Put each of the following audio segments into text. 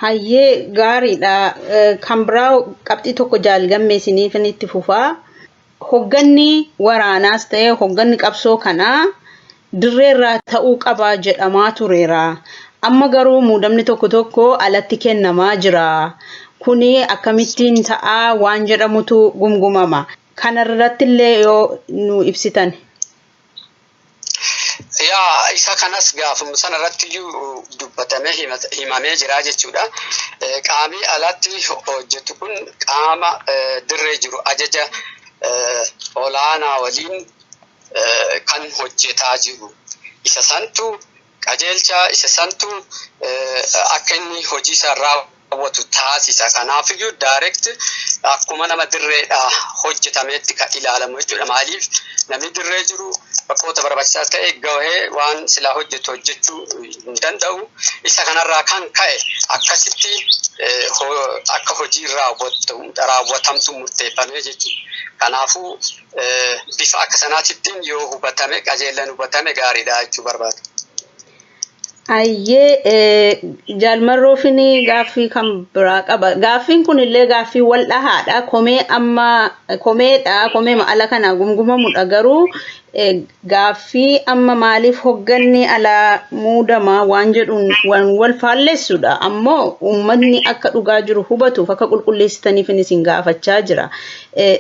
Hayyee gaariidha. Kan biraa qabxii tokko Jaal Gammeesiniif itti fufaa. Hogganni waraanaas ta'e hogganni qabsoo kanaa dirreerraa ta'uu qaba jedhamaa tureera. Amma garuu muudamni tokko alatti kennamaa jira. Kuni akkamittiin ta'a waan jedhamutu gumgumama. Kanarratti illee yoo nu ibsitan. Yaa isa kanas gaafuma sanarratti dubbatamee himamee jira jechuudha. Qaamni alatti hojjetu kun qaama dirree jiru ajaja olaanaa waliin kan hojjetaa jiru. Isa santu qajeelcha isa santu akka inni hojii isaa raawwatu taasisa. Kanaafiyyuu direct akkuma nama dirreedha hojjetameetti kan ilaalamu jechuudha. Maaliif namni dirree jiru bakkoota barbaachisaa ta'e gahee waan silaa hojjechuu hin danda'u. Isa kanarraa kan ka'e akkasitti akka hojii raawwatamtu murteeffamee jechuudha. Kanaafuu bifa akka sanaatittiin yoo hubatame qajeellan hubatame gaariidha jechuu barbaada. Ayyee Jaal Marroo fini gaaffii kan biraa qaba. Gaaffiin kun illee gaaffii wal dhahaadha. Komee ma'ala kana gumgumamudha garuu gaaffii amma maaliif hogganni ala muudama waan jedhuun wal faallessudha. Ammoo uummanni akka dhugaa jiru hubatuuf akka qulqulleessitaniif isin gaafachaa jira.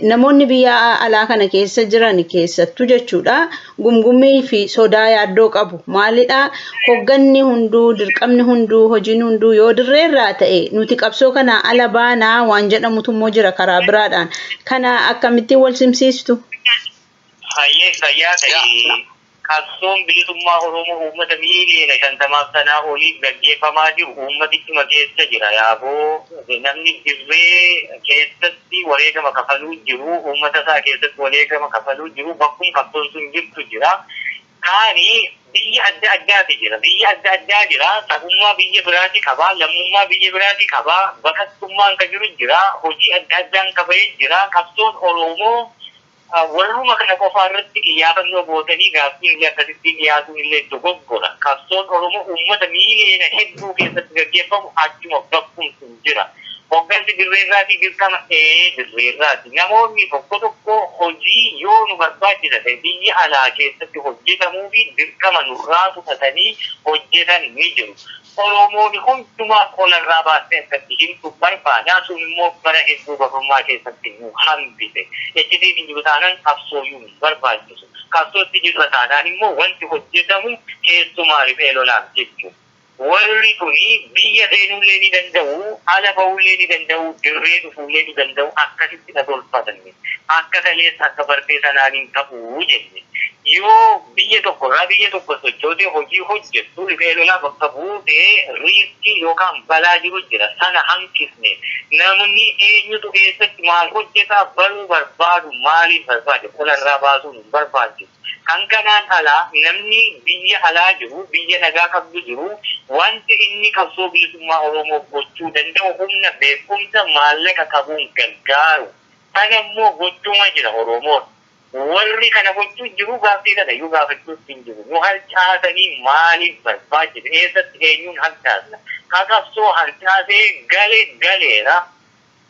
Namoonni biyya alaa kana keessa jiran keessattuu jechuudha gumgumii fi sodaa yaaddoo qabu. Maalidha hogganni hunduu dirqamni hunduu hojiin hunduu yoo dirreerraa ta'e nuti qabsoo kana ala baanaa waan jedhamutu immoo jira karaa biraadhaan. Kana akkamittiin wal simsiistu? Hayyee fayyaa ta'e qabsoon bilisummaa Oromoo uummata miiliyoona 50 sanaa olii gaggeeffamaa jiru uummatichuma keessa jira. Yaaboo namni dirree keessatti wareegama kafaluu jiru uummata isaa keessatti wareegama kafaluu jiru bakkum qabsoon sun jirtu jira. Kaani biyya adda addaati jira. Biyya adda addaa jira. Sabummaa biyya biraati qaba. Lammummaa biyya biraati qaba. Bakattummaan kan jiru jira. Hojii adda addaan qabee jira. Qabsoon Oromoo warruma kana qofa irratti xiyyaafannoo gootanii gaaffii akkasitti dhiyaatuun illee dogoggora. Qabsoon Oromoo uummata miiliyoona hedduu keessatti gaggeeffamu achuma bakkuun sun jira. Hoggansi dirreerraati dirqama dirreerraati. Namoonni tokko hojii yoo nu barbaachisa ta'e biyya alaa keessatti hojjetamuu fi dirqama nurraa tufatanii hojjetan ni jiru. Oromoon hundumaa qolarraa baasee akkatti himtu barbaadaa sun immoo bara hedduu barummaa keessatti nu hambise. Ejjitiin jiru taanaan qabsooyyuu nu barbaachisu. Qabsootti jiru taanaan immoo wanti hojjetamu keessumaa riphee lolaaf jechuudha. Warri kuni biyya seenullee ni danda'u, ala ba'ullee ni danda'u, dirree dhufuullee ni danda'u akkasitti na tolfatanne. Akka saleessa akka bartee sanaaniin ta'uu jenne. Yoo biyya tokko sochootee hojii hojjettu riphee lolaa bakka buutee riiskii yookaan balaa jiru jira. Sana hanqisne namni eenyutu keessatti maal hojjetaa baruu barbaadu maaliif barbaade qolarraa baasuun barbaachisu. Kan kanaan alaa namni biyya alaa jiru biyya nagaa qabdu jiru wanti inni qabsoo bilisummaa Oromoo gochuu danda'u humna beekumsa maallaqa qabuun gargaaru. Kana immoo gochuuma jira Oromoon. Warri kana gochuu jiru gaaffii kana yoo gaafachuuf hin jiru. Nu harcaasanii maaliif barbaachisa? Eessatti eenyuun harcaasna? Ka qabsoo harcaasee galeera.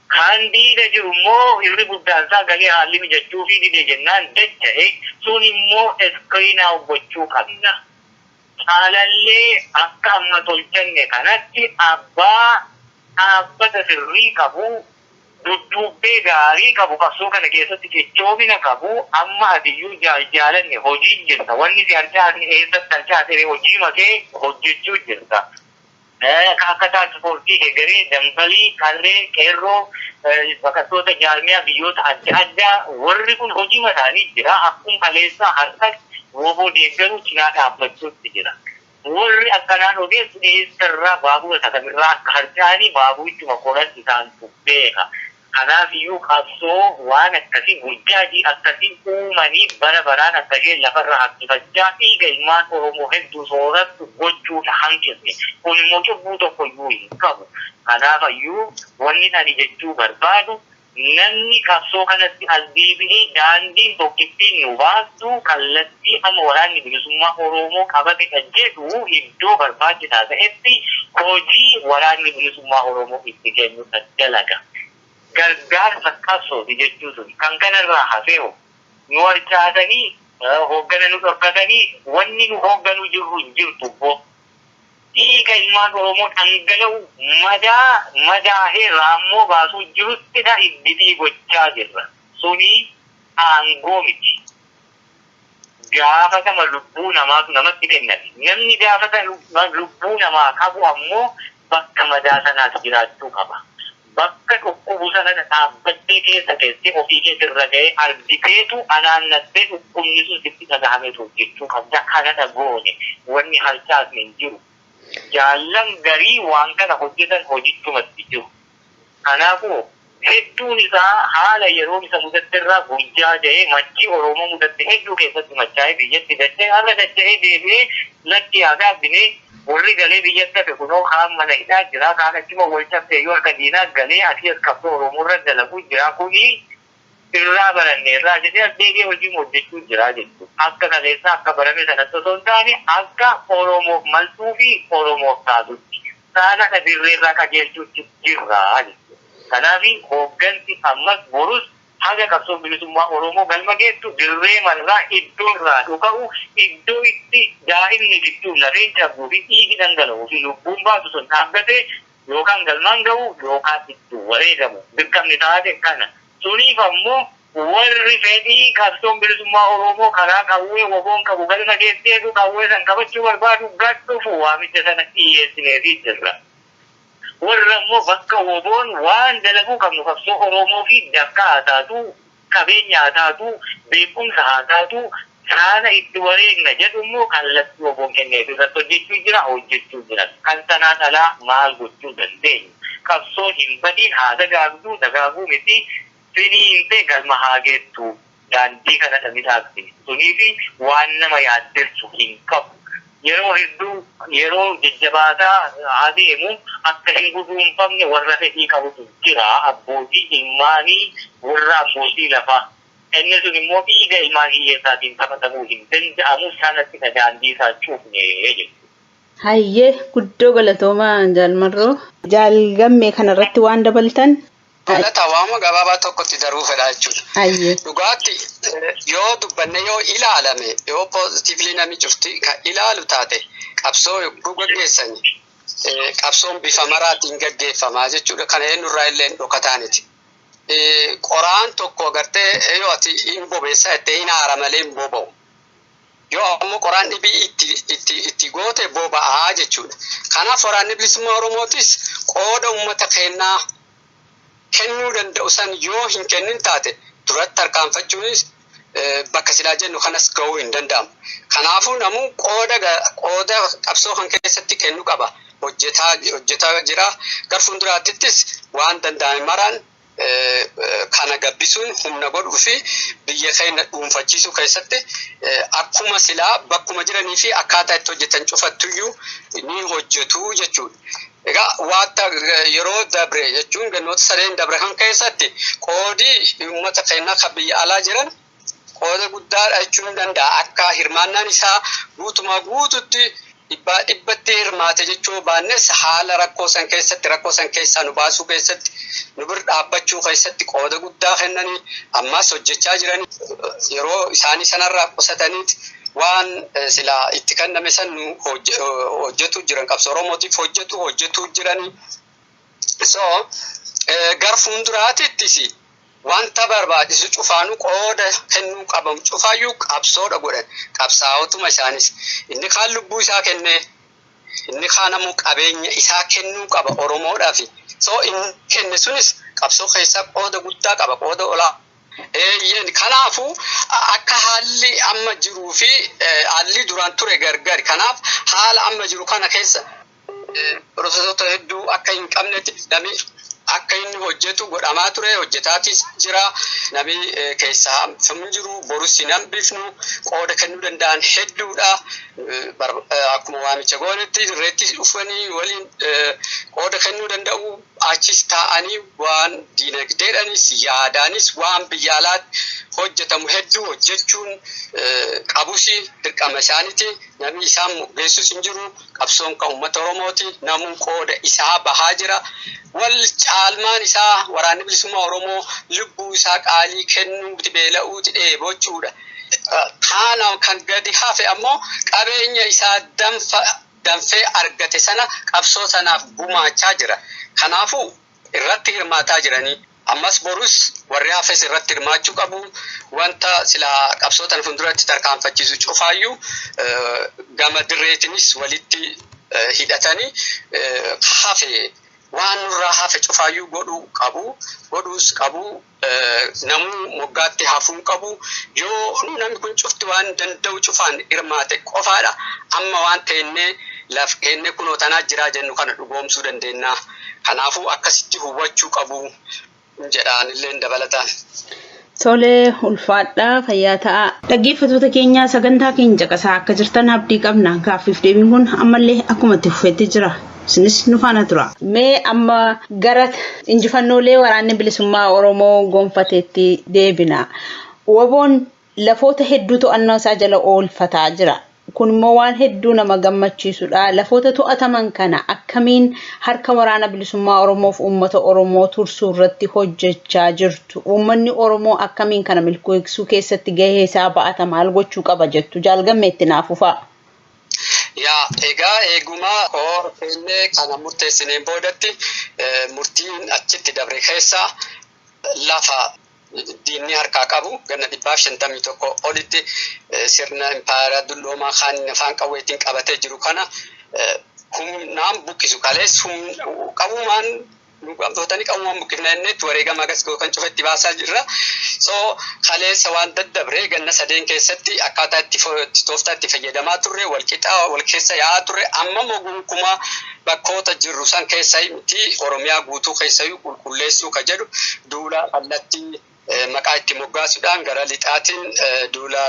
Kan diida jiru immoo irri guddaan isaa galee haalli mijachuu fi didee jennaan dacha'e sun immoo iskiriinaa gochuu qabna. Caalallee akka amma tolchanne kanatti abbaa dhaabbata sirrii qabu dudduubbee gaarii qabu qabsoo kana keessatti jechoomina qabu amma adiyyuu jaalanne hojii jirta. Wanni si harcaasne eessatti harcaasee hojii makee hojjechuu jirta. Akka tiraansipoortii egeree dambalii karree qeerroo bakattoota jaarmiyaa biyyoota adda addaa warri kun hojii mataanii jira. Akkuma kaleessaa harkas WABO'n deeggaruu cinaa dhaabbachuutti jira. Warri akkanaan ogeessu eessarraa baabura sakamirraa akka harcaanii baaburichuma qoran isaan beeka. Kanaafiyyuu qabsoo waan akkasii guddaadii akkasii uumanii bara baraan akkasii lafarra harkifachaa dhiiga ilmaan Oromoo hedduu soorattu gochuudha hanqisne. Kun immoo cubbuu tokkoyyuu hin qabu. Kanaafiyyuu wanni ani jechuu barbaadu namni qabsoo kanatti as deebi'ee daandiin tokkittiin nu baastu kallattii amma waraanni bilisummaa Oromoo qabate kan jedhu iddoo barbaachisaa ta'etti hojii waraanni bilisummaa Oromoo itti kennu dalaga. Gargaarsa qabsooti jechuun kan kanarraa hafeeho nu harcaasanii hooggana nu dhorkatanii wanni nu hoogganuu jirru hin jirtu bo. Dhiiga ilmaan Oromoo dhangala'u madaahee raammoo baasuu jiruttidha iddii gochaa jirra. Suni aangoo miti. Gaafata lubbuu namaatu namatti kenname. Namni gaafata lubbuu namaa qabu ammoo bakka madaa sanaas jiraachuu qaba. Bakka dhukkubu sana dhaabbattee keessatti ofii keessirra ga'ee argiteetu anaannattee dhukkubni sun sitti dhagahameetu jechuu qabda. Kanadha goone wanni harcaasne hin jiru. Jaallan garii waan kana hojjetan hojichumatti jiru. Kanaafuu hedduun isaa haala yeroo isa mudate irraa guyyaa ja'ee machii Oromoo mudatte hedduu keessatti machaa'ee biyyatti dachee haala dachee deebi'ee lakki yaadaa binee warri galee biyyatti hafe kunoo kaan mana hidhaa jira kaan achuma wal cabsee yoo akka diinaa galee asii as qabsoo Oromoo irra dalaguu jira kuni irraa baranne irraa jedhee deebi'ee hojii hojjechuu jira jechuudha. Akka kaleessaa akka barame sanatti osoo hin taane akka Oromoof maltuu fi Oromoof taatutti saala dirree irraa qajeelchuutti jirra jechuudha. Kanaafi hooggansi ammas borus haga qabsoo bilisummaa Oromoo galma geessu dirree marraa iddoo irraa dhuka'u iddoo itti daa'imni gidduu lafeen cabuu fi dhiigi dhangala'uu fi lubbuun baasu sun dhaabbatee yookaan galmaan ga'u yookaan itti wareegamu dirqamni taate kana. Suniif ammoo warri fedhii qabsoon bilisummaa Oromoo karaa qawwee WABO'n qabu galma geesseetu qawwee san qabachuu barbaadu gadhuufu waamicha sana dhiyeessineefii jirra. Warra immoo bakka WABO'n waan dalaguu qabnu qabsoo Oromoo fi dakka haa taatu, qabeenya haa taatu, beekumsa haa taatu, saana itti wareegna jedhu immoo kallattii WABO'n kenneef irratti hojjechuu jira. Kan sanaan alaa maal gochuu dandeenya? Qabsoo hin badiin haa dagaaguu miti finiintee galma haa geettu daandii kana dhabitaatti. Suniifi waan nama yaaddeessu hin qabu. Yeroo hedduu yeroo jajjabaataa adeemu akka hin guduunfamne warra fedhii qabutu jira abbootii ilmaanii warra abbootii lafaa. Inni sun immoo dhiiga ilmaan hiyyeessaatiin taphatamuu hin danda'amu sanatti daandii isaa cuufne jechuudha. Hayyee guddoo galatoomaa Jaal Marroo. Jaal Gammee kanarratti waan dabaltan. Galata waama gabaabaa tokkotti daruu fedha jechuudha. Dhugaatti yoo dubbanne yoo ilaalame yoo pozitiivli namni cufti kan ilaalu taate qabsoo yogguu gaggeessani qabsoon bifa maraatiin gaggeeffamaa jechuudha. Kana eenyurraa illee dhokataaniti. Qoraan tokko agartee yoo ati hin bobeessa itti hin haara malee hin boba'u. Yoo ammoo qoraan dhibii itti goote boba'aa jechuudha. Kanaaf waraanni bilisummaa Oromootis qooda uummata kennaa kennuu danda'u san yoo hin kennin taate duratti tarkaanfachuunis bakka silaa jennu kanas ga'uu hin danda'amu. Kanaafuu namuu qooda qabsoo kan keessatti kennu qaba. Hojjetaa jira. Gar fuulduraattis waan danda'ame maraan kana gabbisuun humna godhuu fi biyya keenya dhuunfachiisuu keessatti akkuma silaa bakkuma jiranii fi akkaataa itti hojjetan cufattuyyuu ni hojjetu jechuudha. Egaa waata yeroo dabre jechuun gannoota sadeen dabre kan keessatti qoodii uummata keenyaa kan biyya alaa jiran qooda guddaadha jechuun danda'a. Akka hirmaannaan isaa guututti dhibbatti hirmaate jechuu baannes haala rakkoo san keessaa nu baasuu keessatti nu bira dhaabbachuu keessatti qooda guddaa kennanii ammas hojjechaa jiranii yeroo isaanii sanarraa qusataniiti waan silaa itti kenname san nu hojjetu jiran qabsoo Oromootiif hojjetu jiranii. So gar fuulduraatittis wanta barbaachisu cufaanuu qooda kennuu qabamu cufaayyuu qabsoodha godhan qabsaa'otuma isaanis inni kaan lubbuu isaa kennee inni kaan ammoo qabeenya isaa kennuu qaba Oromoodhaaf. So inni kenne sunis qabsoo keessaa qooda guddaa qaba qooda olaa. Kanaafuu akka haalli amma jiruu fi haalli duraan ture gargari. Kanaaf haala amma jiru kana keessa profesorota hedduu akka hin qabnetti namni akka inni hojjetu godhamaa ture hojjetaatis jira namni keessaa hamfamu jiru borus hin hambifnu qooda kennuu danda'an hedduudha akkuma waamicha goonetti irratti dhufanii waliin qooda kennuu danda'u achis taa'anii waan diinagdeedhaanis yaadaanis waan biyya alaatti hojjetamu hedduu hojjechuun qabusi dirqama isaaniiti namni isaan geessus hin jiru qabsoon kan uummata Oromooti namuu qooda isaa bahaa jira wal caalmaan isaa waraanni bilisummaa Oromoo lubbuu isaa qaalii kennuuti beela'uuti dheebochuudha. Kana kan gadi hafe ammoo qabeenya isaa danfee argate sana qabsoo sanaaf gumaachaa jira. Kanaafuu irratti hirmaataa jiranii ammas borus warri hafes irratti hirmaachuu qabu wanta sila qabsoo tan fuulduratti tarkaanfachiisu cufaayyuu gama dirreetinis walitti hidhatanii hafe waan nurraa hafe cufaayyuu godhuus qabu namuu moggaatti hafuun qabu yoo namni kun cufti waan danda'u cufaan hirmaate qofaadha amma waan ta'enne laf kenne kunoo tanaa jiraa jennu kana dhugoomsuu dandeenya kanaafuu akkasitti hubachuu qabu jedhaan illee dabalataan. Tolee ulfaadhaa fayyaa ta'a. Dhaggeeffattoota keenya sagantaa keenya caqasaa akka jirtan abdii qabna. Gaaffiif deebiin kun ammallee akkuma itti fufeetti jira. Isinis nu faana tura. Mee amma gara injifannoolee waraanni bilisummaa Oromoo gonfateetti deebina. WABO'n lafoota hedduu to'annoo isaa jala oolfataa jira. Kun immoo waan hedduu nama gammachiisudha. Lafoota to'ataman kana akkamiin harka waraana bilisummaa Oromoof uummata Oromoo tursuu irratti hojjechaa jirtu. Uummanni Oromoo akkamiin kana milkeessuu keessatti gahee isaa ba'ata maal gochuu qaba jettu Jaal Gammeetti naafuu fa'a. Yaa egaa eegumaa kenne kana murteessineen boodatti murtiin achitti dabre keessa lafa diinni harkaa qabu ganna 151 olitti sirna impaayera dulloomaa kan afaan qawweetiin qabatee jiru kana humnaan buqqisu kalees qabumaan qabdootanii qabumaan buqqifneennetti wareegama gasgoo kan cufetti baasaa jirra. So kaleessa waan daddabre ganna 3 keessatti akkaataa itti tooftaa itti fayyadamaa turre walqixaa wal keessa yaa'aa turre amma mogunkuma bakkoota jirru san keessa miti Oromiyaa guutuu keessayyuu qulqulleessuu ka jedhu duula kallattii maqaa itti moggaasuudhaan gara lixaatiin duula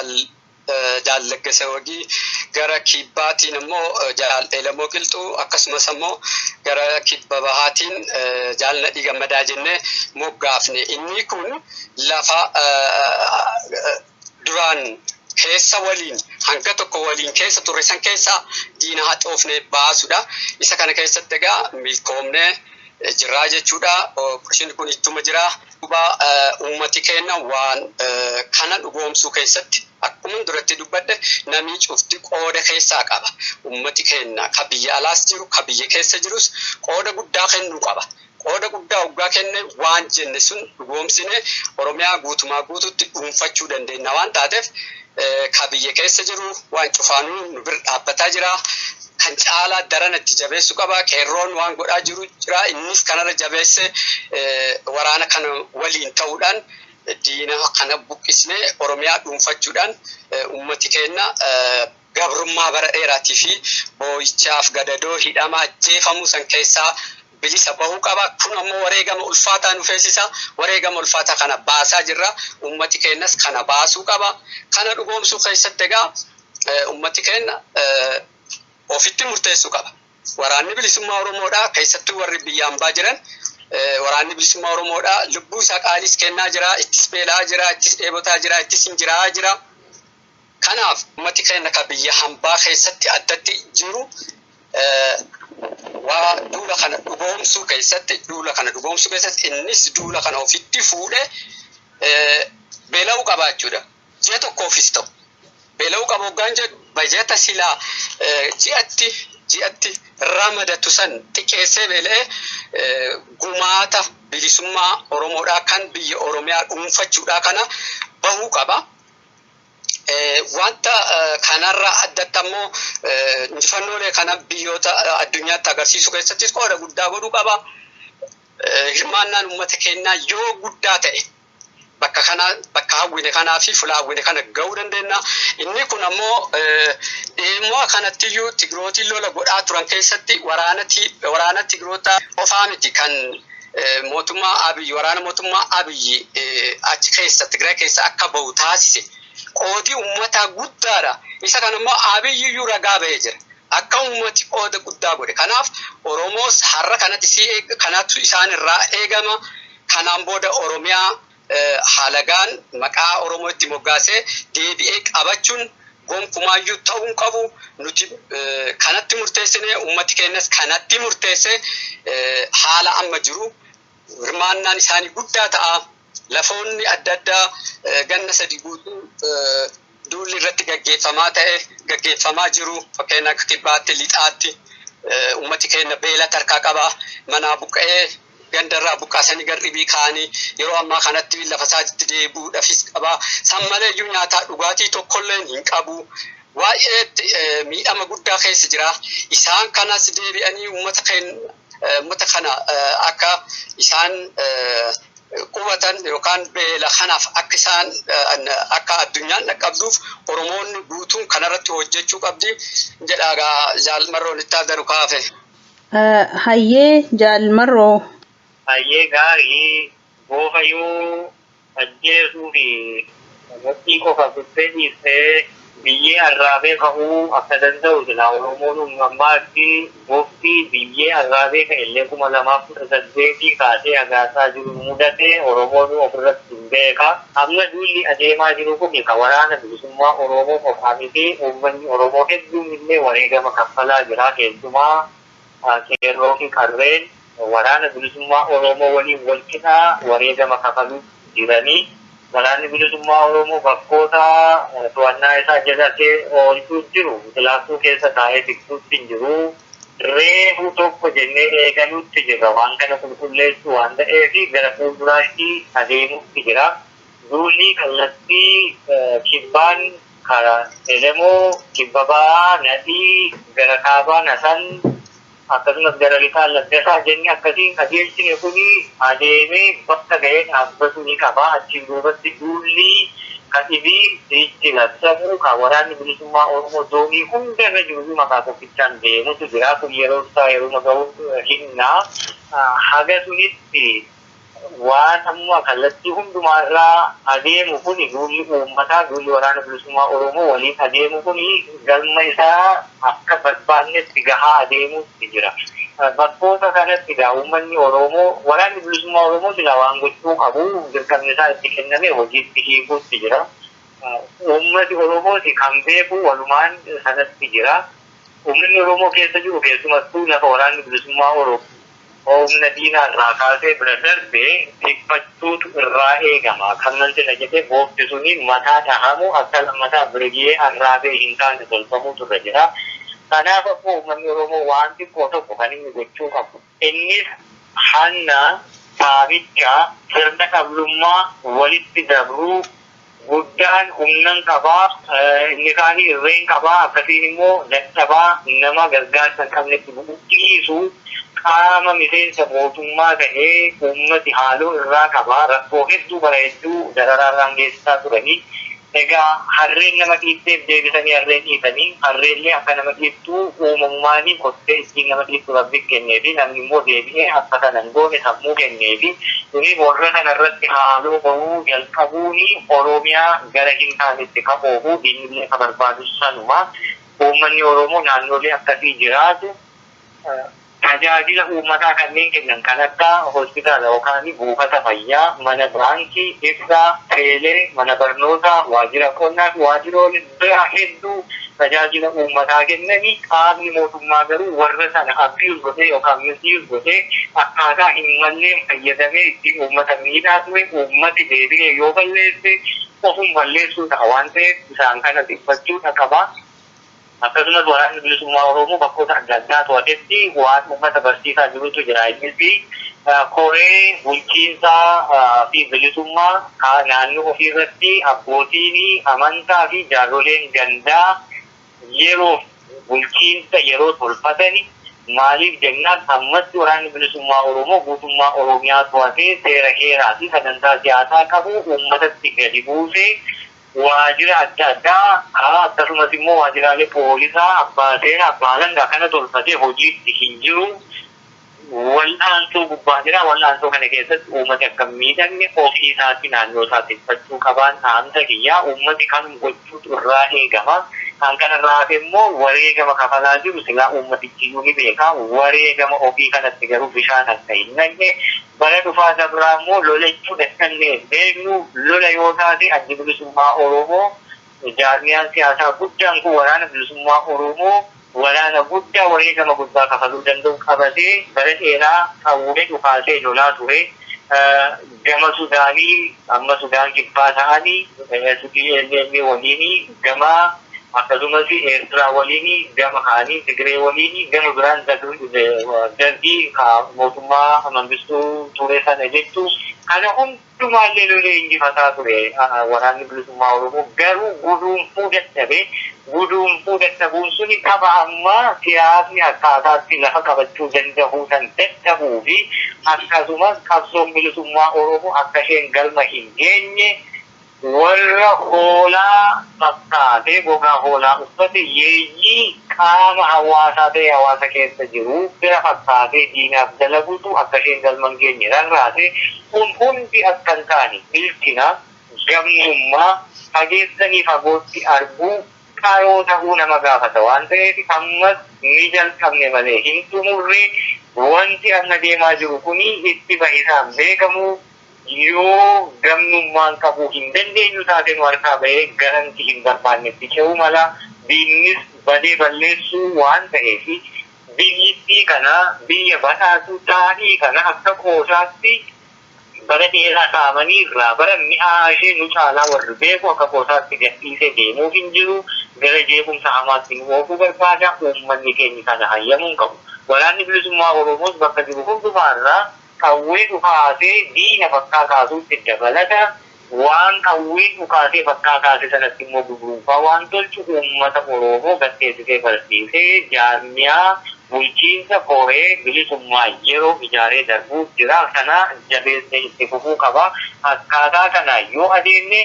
Jaal Wagii gara kibbaatiin immoo Jaal Elamoo Qilxuu akkasumas immoo gara kibba bahaatiin Jaal Nadhii Gammadaa jennee moggaafne inni kun lafa duraan keessa waliin hanga tokko waliin keessa turre san keessa diina haxoofne baasuudha isa kana keessatti egaa milkoomne jirraa jechuudha qorshiin kun ittuma jira uummati keenya waan kana dhugoomsuu keessatti akkuma duratti dubbadde namni cufti qooda keessaa qaba uummati keenya ka biyya alaas jiru ka biyya keessa jirus qooda guddaa kennuu qaba qooda guddaa hoggaa kenne waan jenne sun dhugoomsine Oromiyaa guutumaa guututti dhuunfachuu dandeenya waan taateef ka biyya keessa jiru waan cufaanuu nu bira dhaabbataa jira kan caalaa daranatti jabeessu qaba qeerroon waan godhaa jiru jira innis kanarra jabeesse waraana kana waliin ta'uudhaan diina kana buqqisne Oromiyaa dhuunfachuudhaan uummati keenya gabrummaa bara dheeraatii fi boo'ichaaf gadadoo hidhamaa ajjeefamuu san keessaa bilisa bahuu qaba kun ammoo wareegama ulfaataa nu feesisa wareegama ulfaataa kana baasaa jirra uummati keenyas kana baasuu qaba kana dhugoomsuu keessatti egaa uummati keenya ofitti murteessuu qaba waraanni bilisummaa Oromoodhaa keessattuu warri biyya hambaa jiran waraanni bilisummaa Oromoodhaa lubbuu isaa qaalis kennaa jira ittis beelaa jira ittis dheebotaa jira ittis injiraa jira kanaaf uummati keenya ka biyya hambaa keessatti addatti jiru waa duula kana dhugoomsuu keessatti innis duula kana ofitti fuudhee beela'uu qabaachuudha ji'a tokkoofis ta'u beela'uu qabu hoggaan jedhu bajeta silaa ji'atti ramadatu san xiqqeessee beela'ee gumaata bilisummaa Oromoodhaa kan biyya Oromiyaa dhuunfachuudhaa kana bahuu qaba. Wanta kanarra addatti ammoo injifannoolee kana biyyoota addunyaatti agarsiisuu keessattis qooda guddaa godhuu qaba. Hirmaannaan uummata keenyaa yoo guddaa ta'e bakka hawwine kanaa fi fuula hawwine kana ga'uu dandeenya. Inni kun ammoo dhimma kanattiyyuu Tigrootiin lola godhaa turan keessatti waraana Tigroota qofaa miti kan mootummaa Abiyyi waraana mootummaa Abiyyi achi keessa Tigraay keessa akka bahu taasise qoodii uummataa guddaadha. Isa kanammoo Abiyyuu ragaa bahee jira. Akka uummati qooda guddaa godhe. Kanaaf Oromoos har'a kanatu isaan irraa eegama. Kanaan booda Oromiyaa halagaan maqaa Oromoo itti moggaasee deebi'ee qabachuun gonkumaayyuu ta'uu qabu. Nuti kanatti murteessinee uummati keenyas kanatti murteessee haala amma jiru hirmaannaan isaanii guddaa ta'a. Lafoonni adda addaa ganna sadii guutuu duulli irratti gaggeeffamaa jiru. Fakkeenya akka kibbaatti lixaatti uummati keenya beela tarkaa qaba. Manaa buqqa'ee gandarraa buqqaasanii garribii kaanii yeroo ammaa kanatti lafa isaatti deebi'uudhaafis qaba. San malee iyyuu nyaataa dhugaatii tokkollee hin qabu. Waa'ee miidhama guddaa keessa jira. Isaan kanas deebi'anii uummata kana akka isaan qubatan yookaan beela kanaaf akka isaan akka addunyaan dhaqqabduuf Oromoonni guutuun kanarratti hojjechuu qabdi jedhaa Jaal Marroon itti aadaru kaafe. Hayyee Jaal Marroo. Hayyee gaarii boofayyuu ajjeesuu fi waqtii qofa gubbee dhiistee biyyee arraabee ka'uu akka danda'u jira. Oromoon ammaatti waqtii biyyee arraabee ka'ellee 2018 kaasee agaasaa jiru mudate Oromoon ofirratti hin beeka. Amma duulli adeemaa jiru kun kan waraana bilisummaa Oromoo qofaa miti uummanni Oromoo hedduun illee wareegama kaffalaa jira. Keessumaa qeerroo fi qarreen waraana bilisummaa Oromoo waliin wal qixaa wareegama kafaluu jiranii. Waraanni bilisummaa Oromoo bakkoota to'annaa isaa jalatee oolchuu jiru. Bilaasuu keessa taa'ee tiksuutti hin jiru. Reefu tokko jennee eegaluutti jira. Waan kana qulqulleessu waan ta'eef gara fuulduraatti adeemuutti jira. Duulli kallattii kibbaan karaa Elemoo, kibba ba'aa, Nadhii, gara kaabaa, Nasan akkasumas gara lixaa Laddasaa jennee akkasiin qajeelchine kuni adeemee bakka ga'ee dhaabbatu ni qaba. Achiin duubatti duulli kadhibii itti labsamu kan waraanni bilisummaa Oromoo doonii hundarra jiru maqaa tokkichaan deemutu jira. Kun yeroo isaa yeroo ga'u hinnaa haga sunitti waan amma kallattii hundumaarraa adeemu kuni duulli uummataa duulli waraana bilisummaa Oromoo waliin adeemu kuni galma isaa akka barbaannetti gahaa adeemuutti jira. Bakkoota kanatti uummanni Oromoo waraanni bilisummaa Oromoo sila waan gochuu qabu dirqamni isaa itti kenname hojiitti hiikuutti jira. Uummati Oromooti kan beeku walumaan sanatti jira. Uummanni Oromoo keessa jiru keessumattuu lafa waraanni bilisummaa Oromoo humna diinaa irraa kaasee bira darbee dhiphachuutu irraa eegama. Kan nan jedha jedhee boofti suni mataa dhahamu akka lammataa birgee arraabee hin taane tolfamuutu irra jira. Kanaaf akkuma uummanni Oromoo waan xiqqoo tokko kan inni gochuu qabu. Innis hanna saabicha sirna qablummaa walitti dabruu guddaan humnan qabaa inni kaanii irreen qabaa akkasiin immoo dadhabaa nama gargaarsa hin qabnetti dhiisu qaama miseensa mootummaa ta'ee uummati haaloo irraa qabaa rakkoo hedduu bara hedduu dararaarraan geessisaa turanii. Egaa harreen nama dhiitteef deebisanii harreen dhiitanii harreenlee akka nama dhiittuu uumamummaanii qottee ittiin nama dhiittu rabbi kenneefi namni immoo deebi'ee akka kanan goone sammuu kenneefi kuni warra kanarratti haaloo bahuu jalqabuuni Oromiyaa gara hin taanetti qaboofu diinillee ka barbaadu sanuma uummanni Oromoo naannolee akkasii jiraatu tajaajila uummataa kanneen kennan kan akka hospitaala yookaan buufata fayyaa, mana baankii, ibsaa, teelee, mana barnootaa, waajjira qonnaa fi waajjiroonni biraa hedduu tajaajila uummataa kennanii qaamni mootummaa garuu warra sana abbiin godhee yookaan misiis godhee akkaataa hin malleen fayyadamee ittiin uummata miidhaa ture uummati deebi'ee yoo balleesse ofum balleessuu ta'a waan ta'eef isaan kana dhiphachuudha qaba. Akkasumas waraanni bilisummaa Oromoo bakkoota adda addaa to'atetti waan uummata barsiisaa jirutu jira. Innis koree bulchiinsaa fi bilisummaa naannoo ofiirratti abbootiin amantaa fi jaarsoleen gandaa yeroo bulchiinsa yeroo tolfatani maaliif jennaan ammatti waraanni bilisummaa Oromoo guutummaa Oromiyaa to'atee seera heeraa fi sagantaa siyaasaa qabu uummatatti gadi buusee waajjira adda addaa akkasumas immoo waajjiraalee poolisaa abbaa seeraa abbaa alangaa kana tolfatee hojiitti hin jiru. wal'aansoo gubbaa jira. Wal'aansoo kana keessatti uummati akka miidhamne ofii isaatti naannoo isaatti uffachuu qaban dhaamsa kiyyaa uummati kan gochuutu irraa eegama. Kan kanarraa immoo wareegama kafalaa jiru silaa uummatichi iyyuu ni beeka. Wareegama ofii kanatti garuu bishaan akka hin nagne bara dhufaa dabraa immoo lola jechuudha kanneen beeknu lola yoo taate addi bilisummaa Oromoo jaarmiyaan siyaasaa guddaan kun waraana bilisummaa Oromoo waraana guddaa wareegama guddaa kafaluu danda'u qabatee bara dheeraa hawwee dhufaasee lolaa ture. Gama Sudaanii amma Sudaan kibbaa ta'anii Sudaan waliin gama akkasumas Eertiraa waliin gama kaanii Tigree waliin gama biraan darbii mootummaa Mangistuu ture sana jechuun kana hundumaallee lolee injifataa ture waraanni bilisummaa Oromoo garuu guduunfuu dadhabuun suni qaba amma siyaasni akkaataatti lafa qabachuu danda'uu kan dadhabuu fi akkasumas qabsoon bilisummaa Oromoo akka isheen galma hin geenye warra hoolaa fakkaatee gogaa hoolaa uffate yeeyyii qaama hawaasaa ta'e hawaasa keessa jiru bira fakkaatee diinaaf dalaguutu akka isheen galma hin geenye rarraate kun hundi akka hin taane bilchina gamnummaa fageessanii fagootti arguu qaroo ta'uu nama gaafata waan ta'eef ammas ni jalqabne malee hin xumurre wanti amma deemaa jiru kuni itti bahisaan beekamu yoo gamnummaan qabuu hin dandeenyu taateen warqaa bahee garanti hin barbaannetti ce'uu mala diinnis badee balleessuu waan ta'eef biyyittii kana biyya badhaatu taa'ii kana akka qoosaatti bara dheeraa kaa'amanii irraa bara mi'aa ishee nu caalaa warri beeku akka qoosaatti gadhiisee deemuu hin jiru gara jeequmsa hamaatti nu oofuu barbaada uummanni keenya kana hayyamuu hin qabu. Waraanni bilisummaa Oromoos bakka jiru hundumaarraa qawwee dhukaasee diina bakkaa kaasuutti dabalata waan qawwee dhukaasee bakkaa kaase sanatti immoo gugruunfaa waan tolchu uummata Oromoo gatteessitee barsiisee jaarmiyaa bulchiinsa koree bilisummaa yeroo ijaaree darbuu jira kana jabeessee itti fufuu qaba. Akkaataa kana yoo adeemne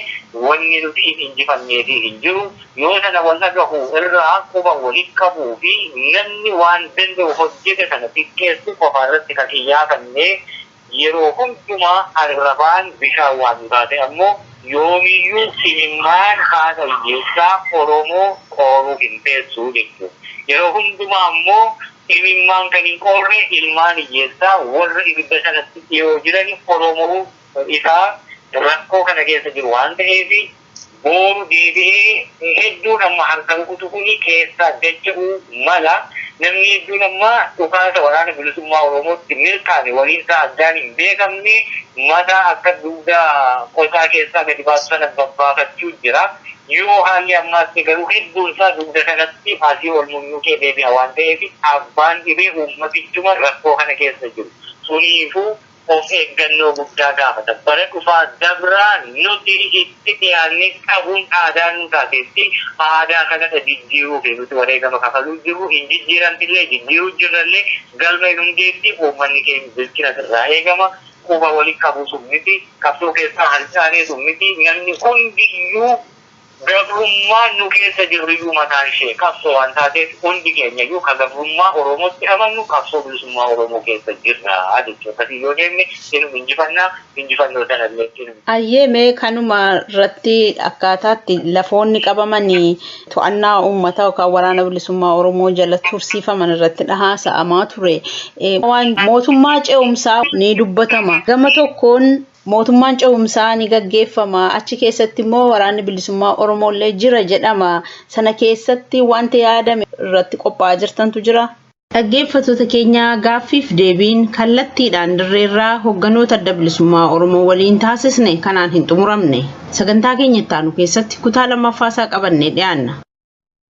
wanni nuti hin injifanneetii hin jiru yoo sana wal dhagahu irraa quba walitti qabuu fi namni waan danda'u hojjete sana xiqqeessu qofa irratti kan xiyyeeffannee yeroo hundumaa arrabaan bishaan waan taate ammoo yoomiyyuu simimmaan haadha hiyyeessaa Oromoo qooruu hin teessuu jechuudha. Yeroo hundumaa ammoo simimmaan kan hin qoorre ilmaan hiyyeessaa warra ibidda sanatti dhiyoo jiran Oromoo isaa rakkoo kana keessa jiru waan ta'eef booru deebi'ee hedduun amma harkaan kutuuni keessaa dacha'uu mala namni hedduun amma dhukaasa waraana bilisummaa Oromootti milkaa'e waliin isaa addaan hin beekamne mataa akka dugda qotaa keessaa gadi baasu sana babbaafachuu jira. Yoo haalli ammaatti garuu hedduun isaa dugda kanatti asii ol munyuukee deebi'a waan ta'eef abbaan dhibee uummatichuma rakkoo kana keessa jiru. Suniifuu of eeggannoo guddaa gaafata. Bara dhufaa dabraa nuti itti dhiyaannee qabuun aadaa nu taatetti aadaa kanadha jijjiiruu fi nuti wareegama kafaluu jiru hin jijjiiramtillee jijjiiruu jirrallee galma hundeetti uummanni keenya bilchina irraa eegama. Quba walitti qabuu sun miti qabsoo keessaa halchaanee sun miti namni hundiyyuu gabrummaan nu keessa jirru mataan ishee qabsoo waan taateef hundi keenya iyyuu kan gabrummaa Oromootti amannu qabsoo bilisummaa Oromoo keessa jirra jechuudha. Akkasii yoo deemne inuma injifannoo sanallee inuma. Ayyee mee kanuma irratti akkaataatti lafoonni qabamanii to'annaa uummataa yookaan waraana bilisummaa Oromoo jala tursiifaman irratti haasa'amaa ture. Waan mootummaa ce'umsaa ni dubbatama. Gama tokkoon mootummaan ce'umsaa ni gaggeeffama achi keessatti immoo waraanni bilisummaa Oromoolee jira jedhama sana keessatti wanti yaadame irratti qophaa'aa jirtantu jira. Dhaggeeffattoota keenya gaaffiif deebiin kallattiidhaan dirreerraa hogganoota adda bilisummaa Oromoo waliin taasisne kanaan hin xumuramne sagantaa keenya itti aanu keessatti kutaa lammaffaasaa qabannee dhiyaanna.